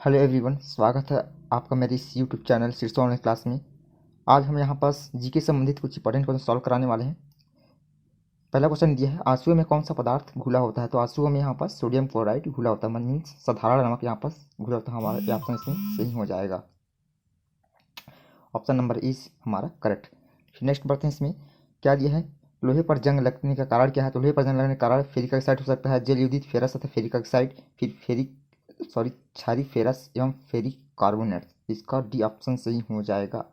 Hello everyone, स्वागत है आपका मेरे इस यूट्यूब चैनल शीर्षो ऑनलाइन क्लास में। आज हम यहाँ पास जीके संबंधित कुछ इंपॉर्टेंट क्वेश्चन सॉल्व कराने वाले हैं। पहला क्वेश्चन दिया है, आंसुओं में कौन सा पदार्थ घुला होता है। तो आंसुओं में यहाँ पास सोडियम क्लोराइड घुला होता है, मीन्स साधारण नमक यहाँ पास घुला होता है। हमारा ये ऑप्शन इसमें सही हो जाएगा। ऑप्शन नंबर इज हमारा करेक्ट। फिर नेक्स्ट बढ़ते हैं। इसमें क्या दिया है, लोहे पर जंग लगने का कारण क्या है। तो लोहे पर जंग लगने का कारण फेरिक ऑक्साइड हो सकता है, जल युदित फेरस तथा फेरिक ऑक्साइड, फिर क्षारीय फेरस एवं फेरिक कार्बोनेट। इसका डी ऑप्शन सही हो जाएगा,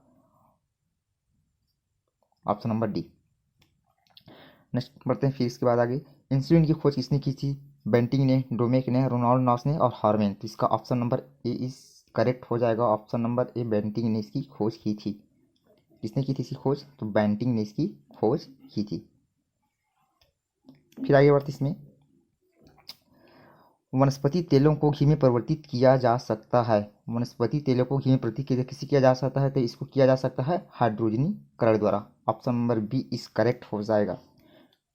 ऑप्शन नंबर डी। नेक्स्ट बढ़ते हैं। फिर इसके बाद आगे, इंसुलिन की खोज किसने की थी। बेंटिंग ने, डोमेक ने, रोनाल्ड नॉस ने और हार्मेन। तो इसका ऑप्शन नंबर ए इस करेक्ट हो जाएगा। ऑप्शन नंबर ए, बेंटिंग ने इसकी खोज की थी। किसने की थी इसकी खोज, तो बेंटिंग ने इसकी खोज की थी। फिर आगे बढ़ते इसमें, वनस्पति तेलों को घी में परिवर्तित किया जा सकता है। वनस्पति तेलों को घी में परिवर्तित किसे किया जा सकता है, तो इसको किया जा सकता है हाइड्रोजनीकरण द्वारा। ऑप्शन नंबर बी इस करेक्ट हो जाएगा।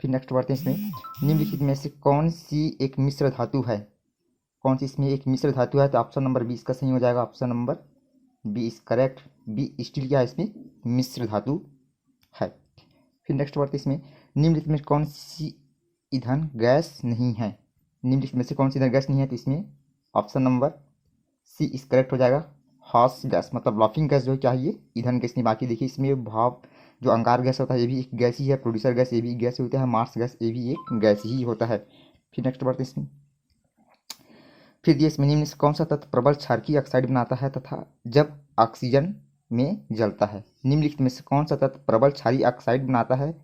फिर नेक्स्ट बढ़ते हैं। इसमें निम्नलिखित में से कौन सी एक मिश्र धातु है। कौन सी इसमें एक मिश्र धातु है, तो ऑप्शन नंबर बी इसका सही हो जाएगा। Option number B is correct. B steel क्या है, इसमें मिश्र धातु है। फिर नेक्स्ट बढ़ते इसमें, निम्नलिखित में कौन सी ईंधन गैस नहीं है। निम्नलिखित में से कौन सी ईंधन गैस नहीं है, तो इसमें ऑप्शन नंबर सी इस करेक्ट हो जाएगा। हॉस गैस, मतलब लाफिंग गैस जो है क्या है, ये ईंधन गैस नहीं। बाकी देखिए इसमें भाप जो अंगार गैस होता है ये भी एक गैस ही है, प्रोड्यूसर गैस ये भी गैस होता है, मार्स गैस ये भी एक गैस ही होता है। फिर नेक्स्ट बढ़ते इसमें, फिर दिए इसमें निम्न से कौन सा तत्व प्रबल क्षारकीय ऑक्साइड बनाता है तथा जब ऑक्सीजन में जलता है। निम्नलिखित में से कौन सा तत्व प्रबल क्षारीय ऑक्साइड बनाता है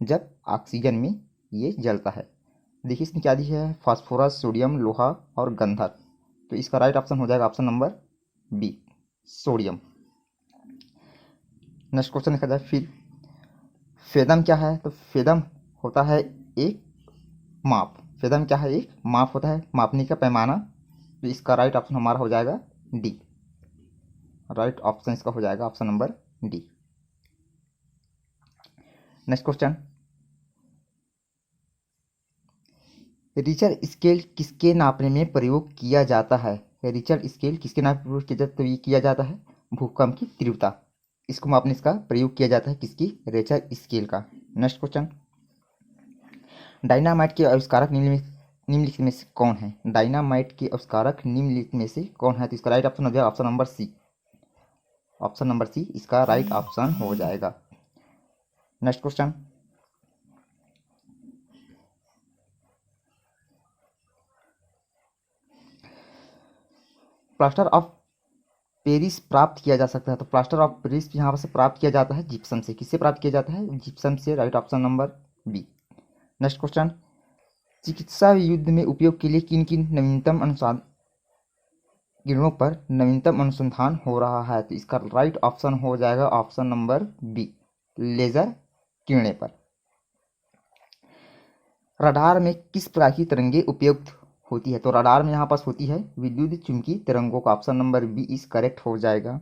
जब ऑक्सीजन में ये जलता है। देखिए इसमें क्या दी है, फास्फोरस, सोडियम, लोहा और गंधक। तो इसका राइट ऑप्शन हो जाएगा ऑप्शन नंबर बी, सोडियम। नेक्स्ट क्वेश्चन देखा जाए। फिर फेदम क्या है, तो फेदम होता है एक माप। फेदम क्या है, एक माप होता है, मापने का पैमाना। तो इसका राइट ऑप्शन हमारा हो जाएगा डी। राइट ऑप्शन इसका हो जाएगा option number D. Next question, Richter scale किसके नापने में प्रयोग किया जाता है। रिचर स्केल किसके नापने में प्रयोग किया जाता है, तो ये किया जाता है भूकंप की तीव्रता। इसको मापने इसका प्रयोग किया जाता है किसकी, रिचर स्केल का। नेक्स्ट क्वेश्चन, डायनामाइट के आविष्कारक निम्नलिखित में से कौन है। डायनामाइट के आविष्कारक निम्नलिखित में से कौन है, तो इसका राइट ऑप्शन हो जाएगा option number C. Option number C इसका राइट ऑप्शन हो जाएगा। Next question, plaster of Paris प्राप्त किया जा सकता है। तो प्लास्टर ऑफ पेरिस यहाँ से प्राप्त किया जाता है जिप्सम से। किससे प्राप्त किया जाता है, जिप्सम से। Right option number B. Next question, चिकित्सा युद्ध में उपयोग के लिए किन किन नवीनतम अनुसार किरणों पर नवीनतम अनुसंधान हो रहा है। तो इसका राइट ऑप्शन हो जाएगा ऑप्शन नंबर बी, लेजर किरणें पर। रडार में किस प्रकार की तरंगे उपयुक्त होती है। तो रडार में यहाँ पास होती है विद्युत चुंबकीय तरंगों का। ऑप्शन नंबर बी इस करेक्ट हो जाएगा।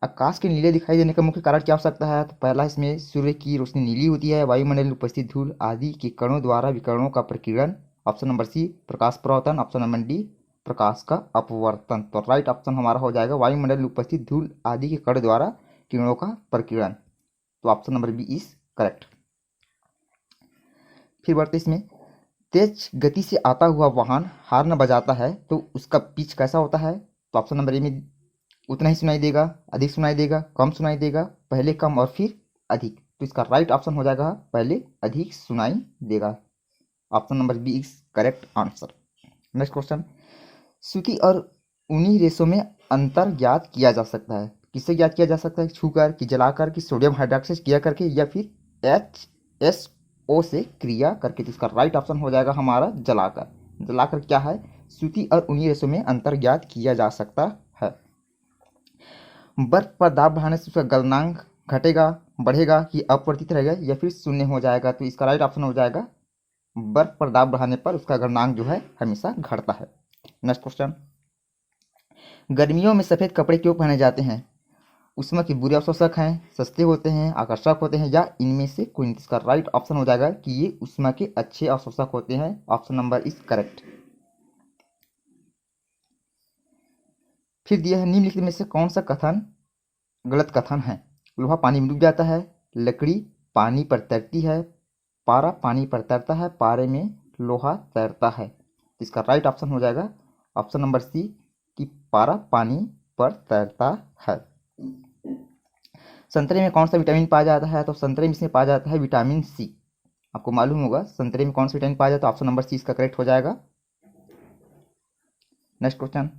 आकाश के नीले दिखाई देने का मुख्य कारण क्या हो सकता है। तो पहला इसमें सूर्य की रोशनी नीली होती है, वायुमंडल में उपस्थित धूल आदि के कणों द्वारा विकिरणों का प्रकीर्णन। ऑप्शन नंबर सी, प्रकाश परावर्तन। ऑप्शन नंबर डी, प्रकाश का अपवर्तन। तो राइट ऑप्शन हमारा हो जाएगा वायुमंडल में उपस्थित धूल आदि के कण द्वारा किरणों का प्रकीर्णन। तो option number B is correct. फिर बढ़ते इसमें, तेज गति से आता हुआ वाहन हॉर्न बजाता है तो उसका पिच कैसा होता है। तो ऑप्शन नंबर ए में उतना ही सुनाई देगा, अधिक सुनाई देगा, कम सुनाई देगा, पहले कम और फिर अधिक। तो इसका राइट ऑप्शन हो जाएगा पहले अधिक सुनाई देगा। Option number B is correct answer. Next question, सूती और ऊनी रेशों में अंतर ज्ञात किया जा सकता है। किससे ज्ञात किया जा सकता है, छूकर, कि जलाकर, कि सोडियम हाइड्रोक्साइड क्रिया करके, या फिर HSO से क्रिया करके। तो इसका राइट ऑप्शन हो जाएगा हमारा जलाकर। जलाकर क्या है, सूती और ऊनी रेशों में अंतर ज्ञात किया जा सकता है। बर्फ पर दाब बढ़ाने से उसका गलनांक घटेगा, बढ़ेगा, कि अपरिवर्तित रहेगा, या फिर शून्य हो जाएगा। तो इसका राइट ऑप्शन हो जाएगा बर्फ पर दाब बढ़ाने पर उसका गलनांक जो है हमेशा घटता है। नेक्स्ट क्वेश्चन, गर्मियों में सफेद कपड़े क्यों पहने जाते हैं। उष्मा के बुरे अवशोषक हैं, सस्ते होते हैं, आकर्षक होते हैं, या इनमें से कोई नहीं। इसका राइट ऑप्शन हो जाएगा कि ये उष्मा के अच्छे अवशोषक होते हैं। Option number is correct. फिर दिया है निम्नलिखित में से कौन सा कथन गलत कथन है। लोहा पानी में डूब जाता है, लकड़ी पानी पर तैरती है, पारा पानी पर तैरता है, पारे में लोहा तैरता है। इसका राइट ऑप्शन हो जाएगा ऑप्शन नंबर सी कि पारा पानी पर तैरता है। संतरे में कौन सा विटामिन पाया जाता है, तो संतरे में इसमें पाया जाता है विटामिन सी। आपको मालूम होगा संतरे में कौन सा विटामिन पाया जाता है, ऑप्शन नंबर सी इसका करेक्ट हो जाएगा। नेक्स्ट क्वेश्चन,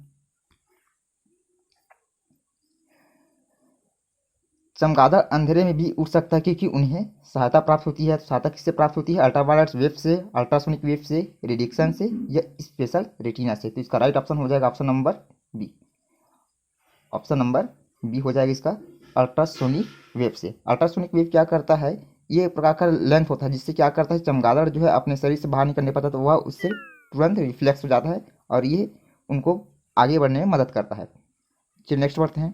चमगादड़ अंधेरे में भी उड़ सकता है क्योंकि उन्हें सहायता प्राप्त होती है। तो सहायता किससे प्राप्त होती है, अल्ट्रावायलेट वेव से, अल्ट्रासोनिक वेव से, रेडिएशन से या स्पेशल रेटिना से। तो इसका राइट ऑप्शन हो जाएगा option number B. Option number B हो जाएगा इसका अल्ट्रासोनिक वेव से। अल्ट्रासोनिक वेव क्या करता है, ये एक प्रकार का लेंथ होता है जिससे क्या करता है चमगादड़ जो है अपने शरीर से बाहर निकलने पाता है तो वह उससे तुरंत रिफ्लेक्स हो जाता है और ये उनको आगे बढ़ने में मदद करता है। चलिए नेक्स्ट बढ़ते हैं।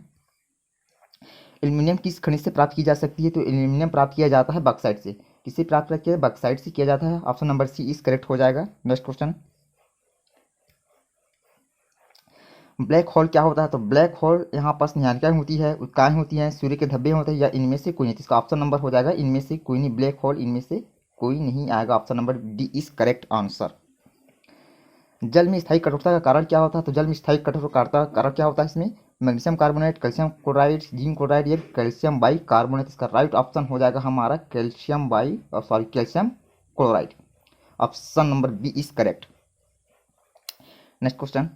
एल्यूमिनियम किस खनिज से प्राप्त की जा सकती है, तो एल्यूमिनियम प्राप्त किया जाता है बॉक्साइट से। किससे प्राप्त किया है, बॉक्साइट से किया जाता है। ऑप्शन नंबर सी इस करेक्ट हो जाएगा। नेक्स्ट क्वेश्चन, ब्लैक होल क्या होता है, तो ब्लैक होल यहाँ पास निहारिकाएं होती है, उत्काएं होती हैं, सूर्य के धब्बे होते हैं या इनमें से कोई नहीं। इसका ऑप्शन नंबर हो जाएगा इनमें से कोई नहीं, ब्लैक होल इनमें से कोई नहीं आएगा। Option number D is correct answer. जल में स्थायी कठोरता का कारण क्या होता है, तो जल में स्थायी कठोरता का कारण क्या होता है, इसमें magnesium carbonate, calcium chloride, zinc chloride या कैल्शियम बाई कार्बोनेट। इसका राइट ऑप्शन हो जाएगा हमारा calcium calcium chloride. Option number B is correct. Next question,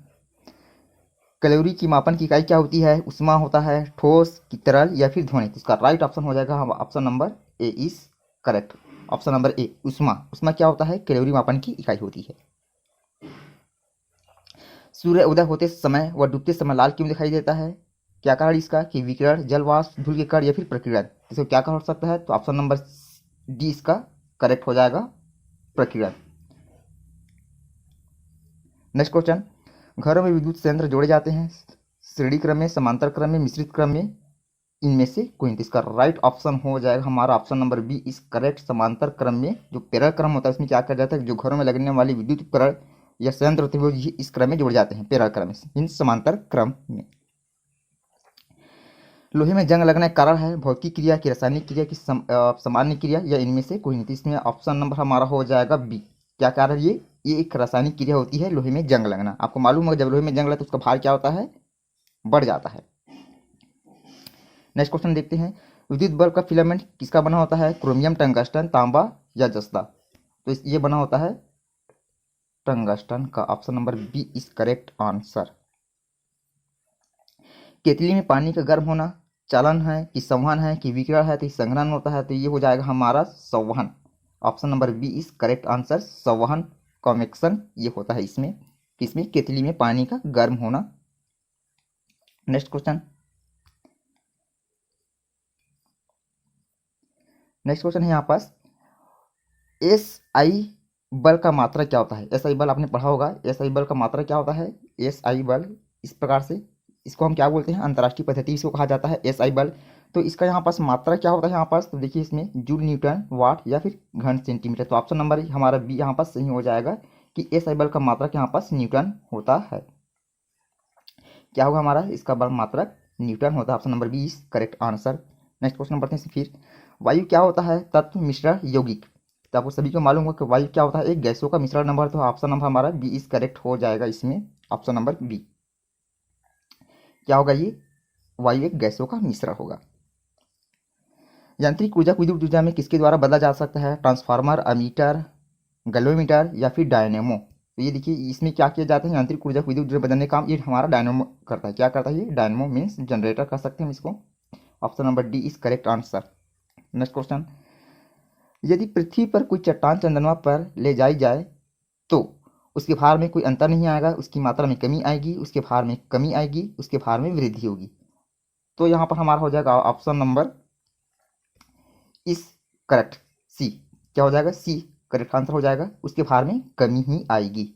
calorie की मापन की इकाई क्या होती है, उष्मा होता है, ठोस की तरल या फिर ध्वनित। इसका राइट ऑप्शन हो जाएगा option number A is correct. Option number A उष्मा। उष्मा क्या होता है, कैलोरी मापन की इकाई होती है। सूर्य उदय होते समय व डूबते समय लाल क्यों दिखाई देता है, क्या कारण इसका, कि विकिरण, जलवाष्प, धूल के कण या फिर प्रकीर्णन। इसको क्या कारण हो सकता है, तो ऑप्शन नंबर डी इसका करेक्ट हो जाएगा, प्रकीर्णन। नेक्स्ट क्वेश्चन, घरों में विद्युत संयंत्र जोड़े जाते हैं श्रेणी क्रम में, समांतर क्रम में, मिश्रित क्रम में, इनमें से कोई नहीं। इसका राइट ऑप्शन हो जाएगा हमारा option number B is correct, समांतर क्रम में। जो पैरेलल क्रम होता है इसमें क्या किया जाता है, जो घरों में लगने वाली विद्युत उपकरण या संयंत्र होते हैं वो इस क्रम में जुड़ जाते हैं, पैरेलल क्रम में, इन समांतर क्रम में। लोहे में जंग लगने का कारण है भौतिक क्रिया की, रासायनिक क्रिया की, सामान्य क्रिया या इनमें से कोई नहीं। तो इसमें ऑप्शन नंबर हमारा हो जाएगा बी। क्या कारण है ये एक रासायनिक क्रिया होती है लोहे में जंग लगना। आपको मालूम होगा जब लोहे में जंग लगता है तो उसका भार क्या होता है, बढ़ जाता है। नेक्स्ट क्वेश्चन देखते हैं, विद्युत बल्ब का फिलामेंट किसका बना होता है, क्रोमियम, टंगस्टन, तांबा या जस्ता। तो ये बना होता है टंगस्टन का। Option number B is correct answer. केतली में पानी का गर्म होना चालन है कि संवहन है कि विकिरण है, तो संघनन होता है, तो ये हो जाएगा हमारा संवहन। Option number B is correct answer, संवहन, कॉन्वेक्शन ये होता है इसमें, किसमें, केतली में पानी का गर्म होना। नेक्स्ट क्वेश्चन, नेक्स्ट क्वेश्चन है यहाँ पास, एस आई बल का मात्रा क्या होता है। एस आई बल आपने पढ़ा होगा, एस आई बल का मात्रा क्या होता है, एस आई बल इस प्रकार से, इसको हम क्या बोलते हैं, अंतर्राष्ट्रीय पद्धति इसको कहा जाता है एस आई बल। तो इसका यहाँ पास मात्रा क्या होता है, यहाँ पास तो देखिए इसमें जूल, न्यूटन, वाट या फिर घन सेंटीमीटर। तो ऑप्शन नंबर हमारा बी यहाँ पास सही हो जाएगा कि एस आई बल का मात्रक यहाँ पास न्यूटन होता है। क्या होगा हमारा, इसका बल मात्रक न्यूटन होता है। Option number B is correct answer. Next question बढ़ते हैं फिर, वायु क्या होता है, तत्व, मिश्रण, यौगिक। तो आपको सभी को मालूम होगा कि वायु क्या होता है, एक गैसों का मिश्रण नंबर। तो ऑप्शन नंबर हमारा बी इज करेक्ट हो जाएगा इसमें, ऑप्शन नंबर बी। क्या होगा ये, वायु एक गैसों का मिश्रण होगा। यांत्रिक ऊर्जा को विद्युत ऊर्जा में किसके द्वारा बदला जा सकता है, ट्रांसफार्मर, अमीटर, गैल्वेमीटर या फिर डायनेमो। तो ये देखिए इसमें क्या किया जाता है, यांत्रिक ऊर्जा को विद्युत ऊर्जा बदलने का काम ये हमारा डायनेमो करता है। क्या करता है ये, डायनेमो मीन्स जनरेटर कह सकते हैं हम इसको। Option number D is correct answer. Next question, यदि पृथ्वी पर कोई चट्टान चंद्रमा पर ले जाई जाए तो उसके भार में कोई अंतर नहीं आएगा, उसकी मात्रा में कमी आएगी, उसके भार में कमी आएगी, उसके भार में वृद्धि होगी। तो यहाँ पर हमारा हो जाएगा ऑप्शन नंबर इस करेक्ट, सी। क्या हो जाएगा, सी करेक्ट आंसर हो जाएगा, उसके भार में कमी ही आएगी।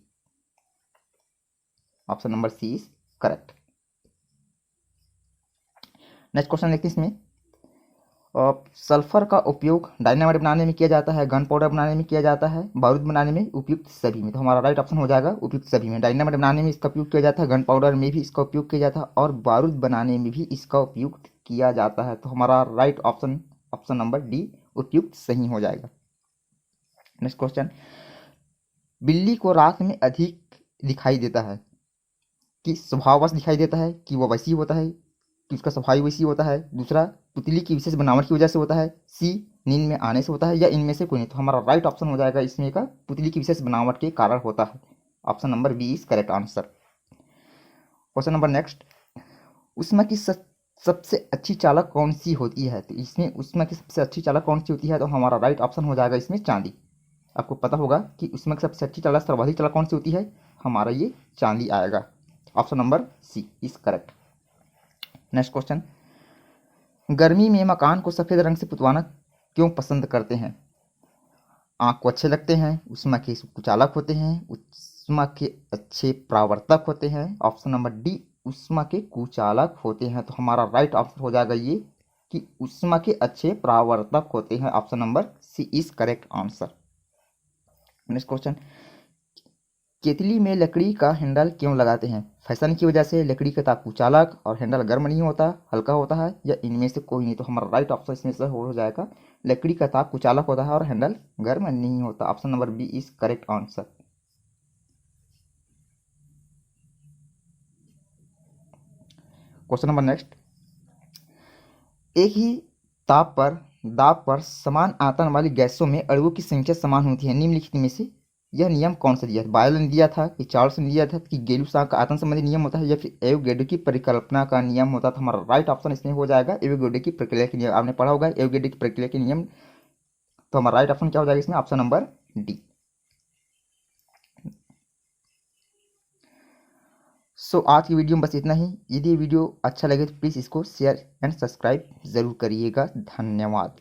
Option number C is correct. Next question देखते हैं इसमें, सल्फर का उपयोग डायनामाइट बनाने में किया जाता है, गन पाउडर बनाने में किया जाता है, बारूद बनाने में, उपयुक्त सभी में। तो हमारा राइट ऑप्शन हो जाएगा उपयुक्त सभी में। डायनामाइट बनाने में इसका उपयोग किया जाता है, गन पाउडर में भी इसका उपयोग किया जाता है और बारूद बनाने में भी इसका उपयोग किया जाता है। तो हमारा right option option number D उपयुक्त सही हो जाएगा। नेक्स्ट क्वेश्चन, बिल्ली को रात में अधिक दिखाई देता है कि स्वभाववश दिखाई देता है, कि वो वैसी होता है, कि उसका स्वभाव वैसी होता है। दूसरा, पुतली की विशेष बनावट की वजह से होता है। सी, नींद में आने से होता है, या इनमें से कोई नहीं। तो हमारा राइट ऑप्शन हो जाएगा इसमें का पुतली की विशेष बनावट के कारण होता है। Option number B is correct answer. Question number next, उष्मा की सबसे अच्छी चालक कौन सी होती है? तो इसमें उष्मा की सबसे अच्छी चालक कौन सी होती है? तो हमारा राइट ऑप्शन हो जाएगा इसमें चांदी। आपको पता होगा कि उष्मा की सबसे अच्छी चालक, सर्वाधिक चालक कौन सी होती है? हमारा ये चांदी आएगा। Option number C is correct. Next question, गर्मी में मकान को सफेद रंग से पुतवाना क्यों पसंद करते हैं? आँख को अच्छे लगते हैं, उष्मा के कुचालक होते हैं, उष्मा के अच्छे प्रावर्तक होते हैं। ऑप्शन नंबर डी उष्मा के कुचालक होते हैं। तो हमारा राइट आंसर हो जाएगा ये कि उष्मा के अच्छे प्रावर्तक होते हैं। Option number C is correct answer. Next question, केतली में लकड़ी का हैंडल क्यों लगाते हैं? फैशन की वजह से, लकड़ी का ताप कुचालक और हैंडल गर्म नहीं होता, हल्का होता है, या इनमें से कोई नहीं। तो हमारा राइट ऑप्शन इसमें से हो जाएगा लकड़ी का ताप कुचालक होता है और हैंडल गर्म नहीं होता। Option number B is correct answer. Question number next, एक ही दाब पर समान आयतन वाली गैसों में अणुओं की संख्या समान होती है। निम्नलिखित में से यह नियम कौन सा दिया है? बायल ने दिया था, कि चार्ल्स ने दिया था, कि गेलुसाक का आयतन संबंधी नियम होता है, या फिर एवोगैड्रो की परिकल्पना का नियम होता था? हमारा राइट ऑप्शन इसमें हो जाएगा एवोगैड्रो की प्रक्रिया के नियम। आपने पढ़ा होगा एवोगैड्रो की प्रक्रिया के नियम। तो हमारा राइट ऑप्शन क्या हो जाएगा इसमें? Option number D. सो आज की वीडियो में बस इतना ही। यदि वीडियो अच्छा लगे तो प्लीज़ इसको शेयर एंड सब्सक्राइब ज़रूर करिएगा। धन्यवाद।